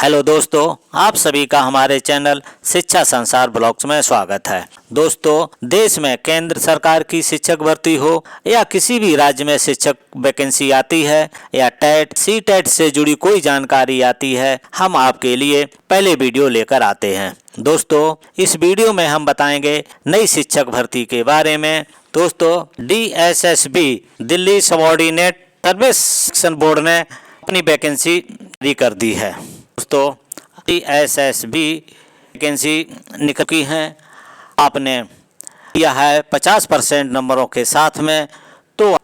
Hello दोस्तों, आप सभी का हमारे चैनल शिक्षा संसार ब्लॉग्स में स्वागत है। दोस्तों, देश में केंद्र सरकार की शिक्षक भर्ती हो या किसी भी राज्य में शिक्षक वैकेंसी आती है या टेट सी टेट से जुड़ी कोई जानकारी आती है, हम आपके लिए पहले वीडियो लेकर आते हैं। दोस्तों, इस वीडियो में हम बताएंगे नई शिक्षक भर्ती के बारे में। दोस्तों, DSSB Delhi subordinate service selection board ने अपनी वैकेंसी जारी कर दी है। दोस्तों, DSSB वैकेंसी निकल की हैं, आपने किया है 50% नंबरों के साथ में, तो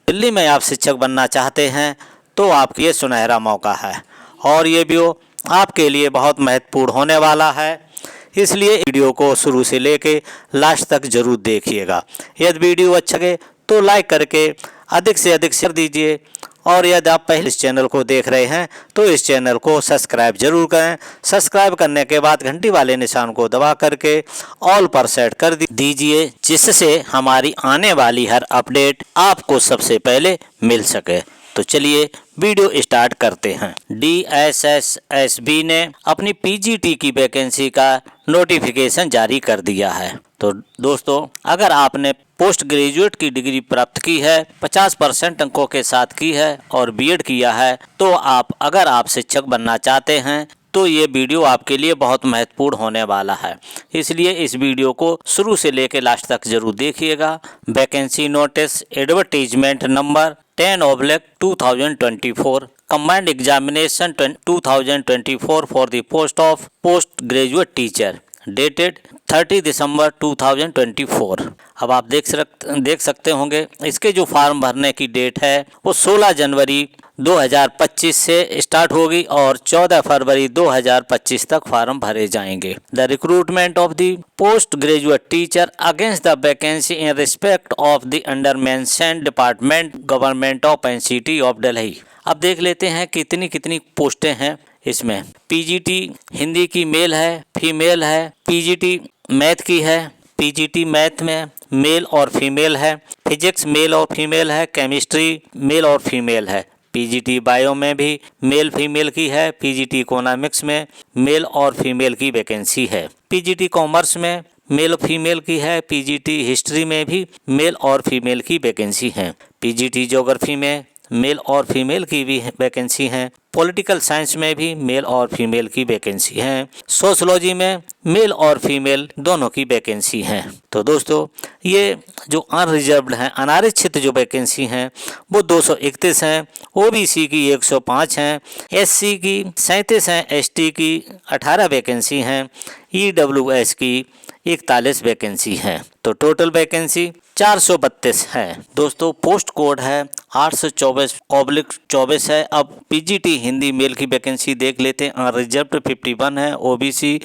दिल्ली में आप शिक्षक बनना चाहते हैं तो आपके लिए सुनहरा मौका है और ये वीडियो आपके लिए बहुत महत्वपूर्ण होने वाला है, इसलिए वीडियो को शुरू से लेके लास्ट तक जरूर देखिएगा। यदि वीडियो अच्छा लगे तो लाइक करके अधिक से अधिक शेयर दीजिए और यदि आप पहले इस चैनल को देख रहे हैं तो इस चैनल को सब्सक्राइब जरूर करें। सब्सक्राइब करने के बाद घंटी वाले निशान को दबा करके ऑल पर सेट कर दीजिए, जिससे हमारी आने वाली हर अपडेट आपको सबसे पहले मिल सके। तो चलिए वीडियो स्टार्ट करते हैं। DSSB ने अपनी PGT की वैकेंसी का नोटिफिकेशन जारी कर दिया है। तो दोस्तों, अगर आपने पोस्ट ग्रेजुएट की डिग्री प्राप्त की है, 50% अंकों के साथ की है और बीएड किया है, तो अगर आप शिक्षक बनना चाहते हैं तो ये वीडियो आपके लिए बहुत महत्वपूर्ण होने वाला है, इसलिए इस वीडियो को शुरू से लेकर लास्ट तक जरूर देखिएगा। Vacancy notice advertisement number 10/2024 combined examination 2024 for the post of post graduate teacher dated 30 दिसंबर 2024। अब आप देख सकते होंगे इसके जो फॉर्म भरने की डेट है वो 16 जनवरी 2025 से स्टार्ट होगी और 14 फरवरी 2025 तक फॉर्म भरे जाएंगे। The recruitment of the post graduate teacher against the vacancy in respect of the under mentioned department government of NCT of Delhi. अब देख लेते हैं कितनी पोस्टें हैं इसमें। PGT हिंदी की मेल है, फीमेल है। PGT मैथ की है, PGT मैथ में मेल और फीमेल है। फिजिक्स मेल और फीमेल है। केमिस्ट्री मेल और फीमेल है। PGT बायो में भी मेल फीमेल की है। PGT इकोनॉमिक्स में मेल और फीमेल की वैकेंसी है। PGT कॉमर्स में मेल और फीमेल की है। PGT हिस्ट्री में भी मेल और फीमेल की वैकेंसी है। PGT ज्योग्राफी में मेल और फीमेल की भी वैकेंसी है। पॉलिटिकल साइंस में भी मेल और फीमेल की वैकेंसी है। सोशलॉजी में मेल और फीमेल दोनों की वैकेंसी है। तो दोस्तों, ये जो अनरिजर्व्ड हैं, अनारक्षित जो वैकेंसी हैं वो 231 हैं। OBC की 105 हैं। SC की 37 हैं। ST की 18 वैकेंसी हैं। EWS की 41 वैकेंसी है। तो टोटल वैकेंसी 432 है। दोस्तों, पोस्ट कोड है 824/24 है। अब PGT हिंदी मेल की वैकेंसी देख लेते हैं। अनरिजर्व्ड 51 है। OBC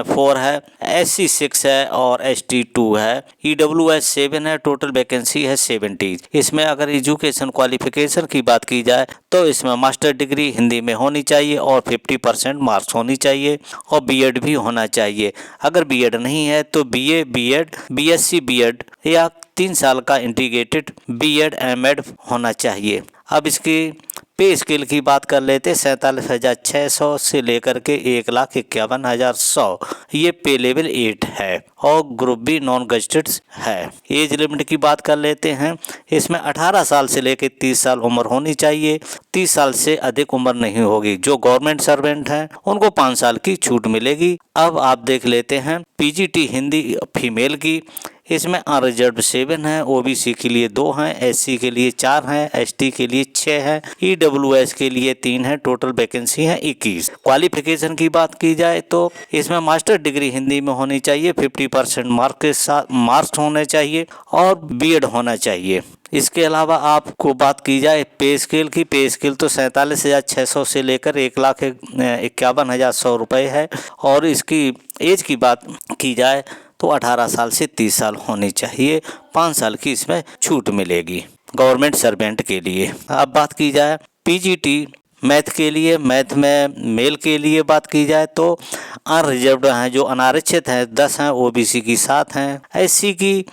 4 है। SC 6 है और ST 2 है। EWS 7 है। टोटल वैकेंसी है 70। इसमें अगर एजुकेशन क्वालिफिकेशन की बात की जाए तो इसमें मास्टर डिग्री हिंदी में होनी चाहिए और 50% मार्क्स होनी चाहिए और BEd भी होना चाहिए। अगर BEd नहीं है तो BA BEd BSc BEd या 3 साल का इंटीग्रेटेड BEd MAd होना चाहिए। अब इसकी पे स्केल की बात कर लेते 47,600 से लेकर के 1,51,100 ये पे लेवल 8 है और ग्रुप बी नॉन गजेटेड है। एज लिमिट की बात कर लेते हैं। इसमें 18 साल से लेकर 30 साल उम्र होनी चाहिए। 30 साल से अधिक उम्र नहीं होगी। जो गवर्नमेंट सर्वेंट हैं उनको 5 साल की छूट मिलेगी। अब आप देख लेते हैं PGT हिंदी फीमेल की। इसमें अनरिजर्व्ड 7 है। OBC के लिए 2 हैं। SC के लिए 4 हैं। ST के लिए 6 है। EWS के लिए 3 है। टोटल वैकेंसी है 21। क्वालिफिकेशन की बात की जाए तो इसमें मास्टर डिग्री हिंदी में होनी चाहिए। 50% मार्क्स के साथ मार्क्स होने चाहिए और BEd होना चाहिए। इसके अलावा आपको बात की जाए पे स्केल की। पे स्केल तो 47,600 से लेकर 1,51,100 रुपये है और इसकी एज की बात की जाए तो 18 साल से 30 साल होनी चाहिए। 5 साल की इसमें छूट मिलेगी गवर्नमेंट सर्वेंट के लिए। अब बात की जाए PGT मैथ के लिए, मैथ में मेल के लिए बात की जाए तो अनरिजर्व्ड हैं, जो अनारक्षित हैं 10 हैं, ओबीसी की 7 हैं, एससी की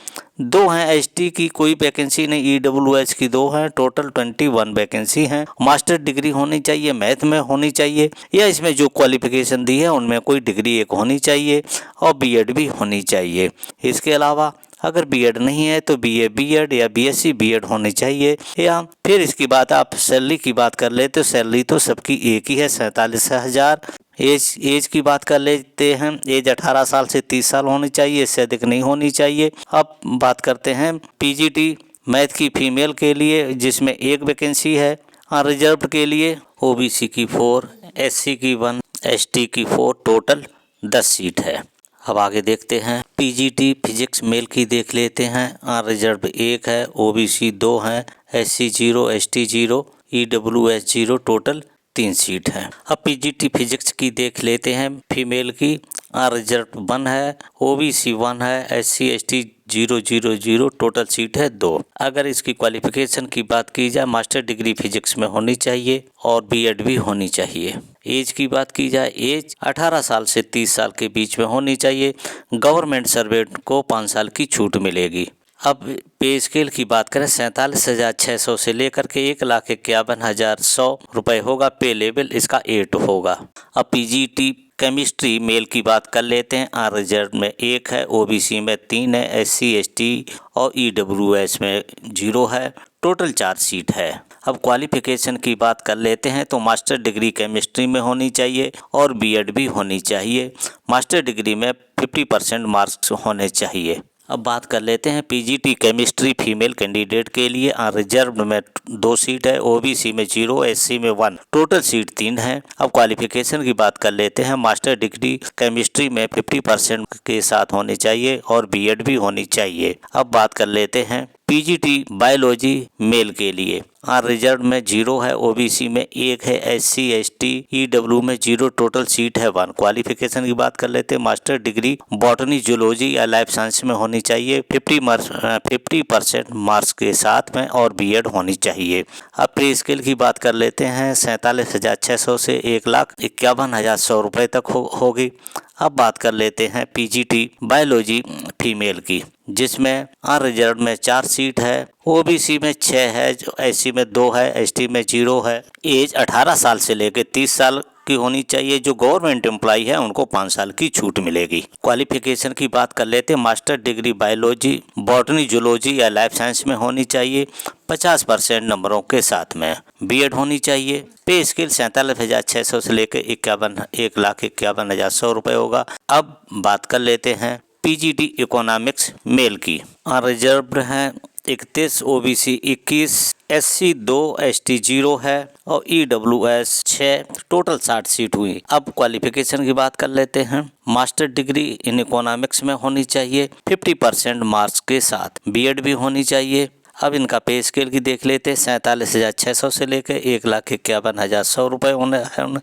2 हैं, एसटी की कोई वैकेंसी नहीं, ईडब्ल्यूएस की 2 हैं, टोटल 21 वैकेंसी हैं। मास्टर डिग्री होनी चाहिए, मैथ में होनी चाहिए, या इसमें जो क्वालिफिकेशन दी है उनमें कोई डिग्री एक होनी चाहिए और बीएड भी होनी चाहिए। इसके अलावा अगर बीएड नहीं है तो बीए बीएड या बीएससी बीएड होनी चाहिए। या फिर इसकी बात आप सैलरी की बात कर ले तो सैलरी तो सबकी एक ही है, 47,000। एज की बात कर लेते हैं, एज 18 साल से 30 साल होनी चाहिए, इससे अधिक नहीं होनी चाहिए। अब बात करते हैं पीजीटी मैथ की फीमेल के लिए, जिसमें 1 वैकेंसी है। अनरिजर्व्ड के लिए ओबीसी की 4, एससी की 1, एसटी की 4, टोटल 10 सीट है। अब आगे देखते हैं पीजीटी फिजिक्स मेल की देख लेते हैं। अनरिजर्व्ड 1 है, ओबीसी 2 हैं, SC 0, ST 0, EWS 0, total 3 seat है। अब पीजीटी फिजिक्स की देख लेते हैं फीमेल की। अनरिजर्व्ड 1 है, ओबीसी 1 है, एससी एसटी 0 0 0, टोटल सीट है 2। अगर इसकी क्वालिफिकेशन की बात की जाए, मास्टर डिग्री फिजिक्स में होनी चाहिए और बीएड भी होनी चाहिए। एज की बात की जाए, एज 18 साल से 30 साल के बीच में होनी चाहिए। गवर्नमेंट सर्वेंट को 5 साल की छूट मिलेगी। अब पे स्केल की बात करें, 47,600 से लेकर के 1,51,100 रुपये होगा। पे लेवल इसका 8 होगा। अब पीजीटी केमिस्ट्री मेल की बात कर लेते हैं। अनरिजर्व्ड में 1 है, ओबीसी में 3 है, एससी एसटी और ईडब्ल्यूएस में 0 है, टोटल 4 सीट है। अब क्वालिफिकेशन की बात कर लेते हैं तो मास्टर डिग्री केमिस्ट्री में होनी चाहिए और बीएड भी होनी चाहिए। मास्टर डिग्री में 50% मार्क्स होने चाहिए। अब बात कर लेते हैं पीजीटी केमिस्ट्री फीमेल कैंडिडेट के लिए। अनरिजर्व्ड में 2 सीट है, ओबीसी में 0, एससी में 1, टोटल सीट 3 है। अब क्वालिफिकेशन की बात कर लेते हैं। मास्टर डिग्री केमिस्ट्री में 50% के साथ होनी चाहिए और बीएड भी होनी चाहिए। अब बात कर लेते हैं पीजीटी बायोलॉजी मेल के लिए। अनरिजर्व्ड में 0 है, ओबीसी में 1 है, एससी एसटी ईडब्ल्यू में 0, टोटल सीट है 1। क्वालिफिकेशन की बात कर लेते हैं। मास्टर डिग्री बॉटनी जूलॉजी या लाइफ साइंस में होनी चाहिए, 50% मार्क्स के साथ में और बीएड होनी चाहिए। अब पे स्केल की बात कर लेते हैं। 47,600 से 1,51,100 रुपये तक होगी। अब बात कर लेते हैं पीजीटी बायोलॉजी फीमेल की, जिसमें अनरिजर्व्ड में 4 सीट है, ओबीसी में 6 है, एससी में 2 है, एसटी में 0 है। एज 18 साल से लेकर 30 साल की होनी चाहिए। जो गवर्नमेंट एम्प्लॉई है उनको 5 साल की छूट मिलेगी। क्वालिफिकेशन की बात कर लेते हैं। Master degree biology botany zoology या लाइफ साइंस में होनी चाहिए, 50% नंबरों के साथ में। बीएड होनी चाहिए। पे स्केल 47,600 से लेकर 1,51,100 रुपये होगा। अब बात कर लेते हैं पीजीटी इकोनॉमिक्स मेल की। अनरिजर्व्ड हैं 31, ओबीसी 21, एससी 2, एसटी 0 है और ईडब्ल्यूएस 6, टोटल 60 सीट हुई। अब क्वालिफिकेशन की बात कर लेते हैं। मास्टर डिग्री इन इकोनॉमिक्स में होनी चाहिए, 50% मार्क्स के साथ। बीएड भी होनी चाहिए। अब इनका पे स्केल की देख लेते हैं। 47,600 से लेकर 1,51,100 रुपये होने हैं।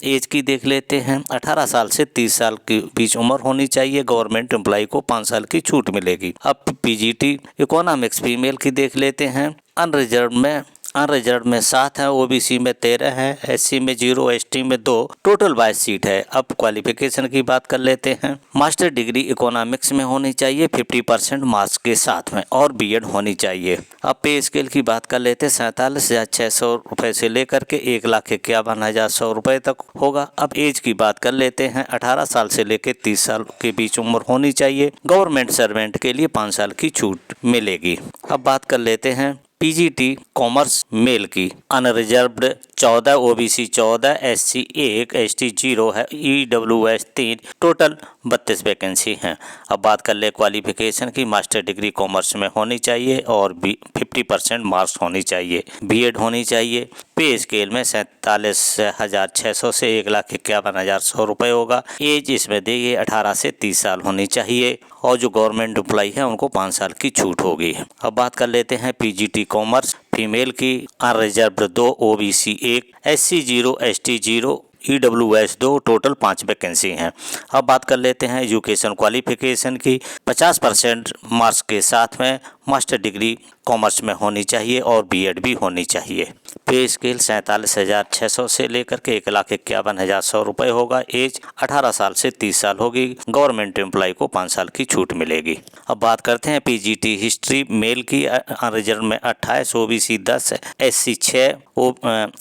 एज की देख लेते हैं। 18 साल से 30 साल के बीच उम्र होनी चाहिए। गवर्नमेंट एम्प्लॉई को 5 साल की छूट मिलेगी। अब पीजीटी इकोनॉमिक्स फीमेल की देख लेते हैं। अनरिजर्व्ड में 7 है, ओबीसी में 13 है, एससी में 0, एसटी में 2, टोटल 22 सीट है। अब क्वालिफिकेशन की बात कर लेते हैं। मास्टर डिग्री इकोनॉमिक्स में होनी चाहिए, 50% मार्क्स के साथ में और बीएड होनी चाहिए। अब पे स्केल की बात कर लेते हैं। 47,600 रुपये से लेकर के 1,51,100 रुपये तक होगा। अब एज की बात कर लेते हैं। 18 साल से लेकर 30 साल के बीच उम्र होनी चाहिए। गवर्नमेंट सर्वेंट के लिए 5 साल की छूट मिलेगी। अब बात कर लेते हैं पीजीटी कॉमर्स मेल की। अनरिजर्व्ड 14, ओबीसी 14, एससी 1, एसटी 0 है, ईडब्ल्यूएस 3, टोटल 32 वैकेंसी हैं। अब बात कर ले क्वालिफिकेशन की। मास्टर डिग्री कॉमर्स में होनी चाहिए और 50% मार्क्स होनी चाहिए। बीएड होनी चाहिए। पे स्केल में 47,600 से 1,51,100 रुपये होगा। एज इसमें देखिए 18 से 30 साल होनी चाहिए और जो गवर्नमेंट एम्प्लॉई है उनको 5 साल की छूट होगी। अब बात कर लेते हैं पीजीटी कॉमर्स फीमेल की। Unreserved 2, OBC 1, SC 0, ST 0, EWS 2, total 5 vacancy हैं। अब बात कर लेते हैं एजुकेशन क्वालिफिकेशन की। 50% मार्क्स के साथ में मास्टर डिग्री कॉमर्स में होनी चाहिए और बीएड भी होनी चाहिए। पे स्केल 47,600 से लेकर के 1,51,100 रुपये होगा। एज 18 साल से 30 साल होगी। गवर्नमेंट एम्प्लॉय को 5 साल की छूट मिलेगी। अब बात करते हैं पीजीटी हिस्ट्री मेल की। रिजर्व में 28, ओबीसी 10, एससी 6,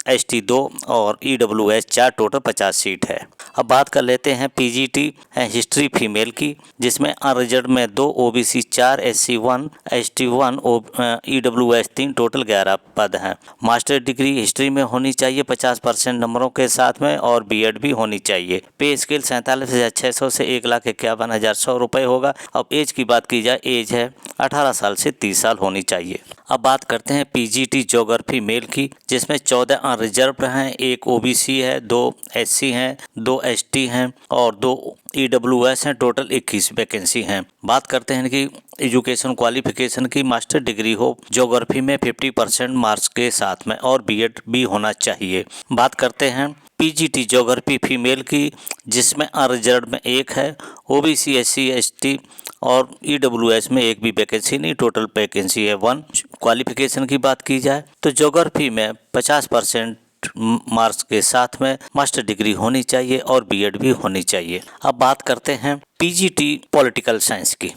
एसटी 2 और ईडब्ल्यूएस 4, टोटल 50 सीट है। अब बात कर लेते हैं पीजीटी हिस्ट्री फीमेल की, जिसमें अनरिजर्व में 2, OBC 4, SC 1, ST 1, EWS 3, total 11 पद हैं। मास्टर डिग्री हिस्ट्री में होनी चाहिए 50% नंबरों के साथ में और बीएड भी होनी चाहिए। पे स्केल 47,600 से 1,51,100 रुपये होगा। अब एज की बात की जाए, एज है 18 साल से 30 साल होनी चाहिए। अब बात करते हैं पीजीटी ज्योग्राफी मेल की, जिसमें 14 अनरिजर्व हैं, 1 ओबीसी है, 2 एससी हैं, 2 एसटी हैं और 2 ईडब्ल्यूएस हैं, टोटल 21 वैकेंसी हैं। बात करते हैं कि एजुकेशन क्वालिफिकेशन की, मास्टर डिग्री हो ज्योग्राफी में 50% मार्क्स के साथ में और बीएड भी होना चाहिए। बात करते हैं पीजीटी ज्योग्राफी फीमेल की, जिसमें अनरिजर्व में 1 है, ओबीसी एससी एसटी और ईडब्ल्यूएस में 1 भी वैकेंसी नहीं, टोटल वैकेंसी है 1। क्वालिफिकेशन की बात की जाए तो ज्योग्राफी में 50% मार्क्स के साथ में मास्टर डिग्री होनी चाहिए और बीएड भी होनी चाहिए। अब बात करते हैं पीजीटी पॉलिटिकल साइंस की,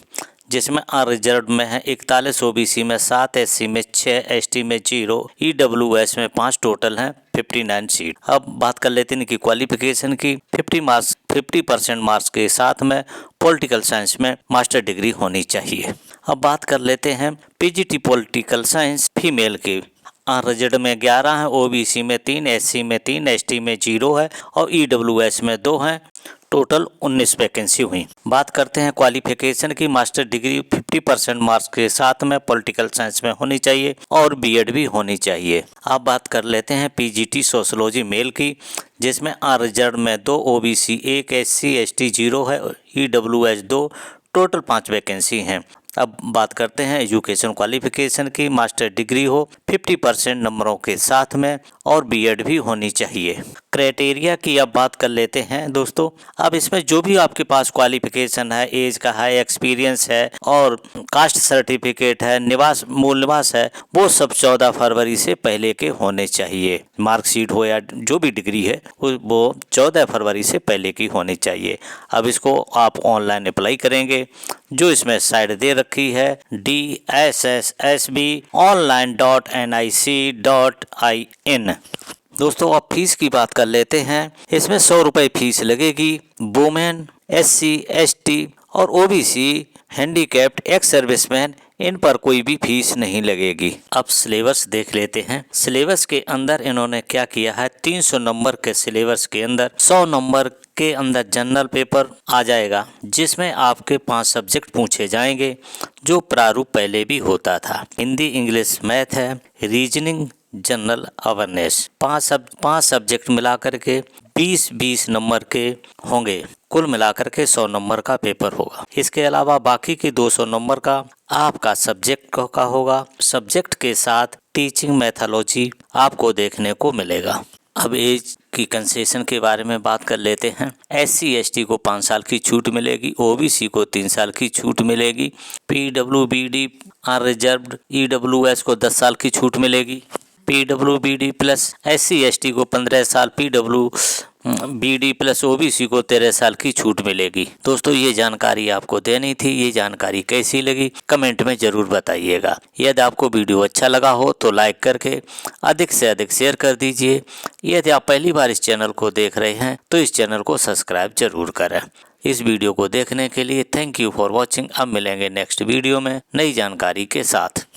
जिसमें अनरिजर्व में है 41, ओबीसी में 7, एससी में 6, एसटी में 0, ईडब्ल्यूएस में 5, टोटल हैं 59 सीट। अब बात कर लेते हैं कि क्वालिफिकेशन की 50% मार्क्स के साथ में पॉलिटिकल साइंस में मास्टर डिग्री होनी चाहिए। अब बात कर लेते हैं पीजीटी पॉलिटिकल साइंस फीमेल की। अनरिजर्व में 11 है, ओबीसी में 3, एससी में 3, एसटी में 0 है और ईडब्ल्यूएस में 2 हैं, टोटल 19 वैकेंसी हुई। बात करते हैं क्वालिफिकेशन की, मास्टर डिग्री 50% मार्क्स के साथ में पॉलिटिकल साइंस में होनी चाहिए और बीएड भी होनी चाहिए। अब बात कर लेते हैं पीजीटी सोशियोलॉजी मेल की, जिसमें अनरिजर्व में 2, ओबीसी 1, एससी एसटी 0 है, ईडब्ल्यूएस 2, टोटल 5 वैकेंसी हैं। अब बात करते हैं एजुकेशन क्वालिफिकेशन की, मास्टर डिग्री हो 50% नंबरों के साथ में और बीएड भी होनी चाहिए। क्राइटेरिया की अब बात कर लेते हैं दोस्तों। अब इसमें जो भी आपके पास क्वालिफिकेशन है, एज का है, एक्सपीरियंस है और कास्ट सर्टिफिकेट है, मूल निवास है, वो सब 14 फरवरी से पहले के होने चाहिए। मार्कशीट हो या जो भी डिग्री है वो 14 फरवरी से पहले की होनी चाहिए। अब इसको आप ऑनलाइन अप्लाई करेंगे, जो इसमें साइट दे रखी है dssbonline.nic.in। दोस्तों अब फीस की बात कर लेते हैं। इसमें 100 रुपये फीस लगेगी। वुमेन, एससी एसटी और ओबीसी, हैंडीकैप्ड, एक्स सर्विसमैन, इन पर कोई भी फीस नहीं लगेगी। अब सिलेबस देख लेते हैं। सिलेबस के अंदर इन्होंने क्या किया है, 300 नंबर के सिलेबस के अंदर 100 नंबर के अंदर जनरल पेपर आ जाएगा, जिसमें आपके 5 सब्जेक्ट पूछे जाएंगे, जो प्रारूप पहले भी होता था। हिंदी, इंग्लिश, मैथ है, रीजनिंग, जनरल अवेयरनेस। 5 सब्जेक्ट मिलाकर के 20-20 नंबर के होंगे। कुल मिलाकर के 100 नंबर का पेपर होगा। इसके अलावा बाकी के 200 नंबर का आपका सब्जेक्ट का होगा। सब्जेक्ट के साथ टीचिंग मेथोलॉजी आपको देखने को मिलेगा। अब एज की कंसेशन के बारे में बात कर लेते हैं। एससी एसटी को 5 साल की छूट मिलेगी, ओबीसी को 3 साल की छूट मिलेगी, पीडब्ल्यूबीडी अनरिजर्व्ड ईडब्ल्यूएस को 10 साल की छूट मिलेगी, पीडब्ल्यूबीडी प्लस एससी एसटी को 15 साल, पीडब्ल्यूबीडी प्लस ओबीसी को 13 साल की छूट मिलेगी। दोस्तों ये जानकारी आपको देनी थी। ये जानकारी कैसी लगी कमेंट में जरूर बताइएगा। यदि आपको वीडियो अच्छा लगा हो तो लाइक करके अधिक से अधिक शेयर कर दीजिए। यदि आप पहली बार इस चैनल को देख रहे हैं तो इस चैनल को सब्सक्राइब जरूर करें। इस वीडियो को देखने के लिए थैंक यू फॉर वॉचिंग। अब मिलेंगे नेक्स्ट वीडियो में नई जानकारी के साथ।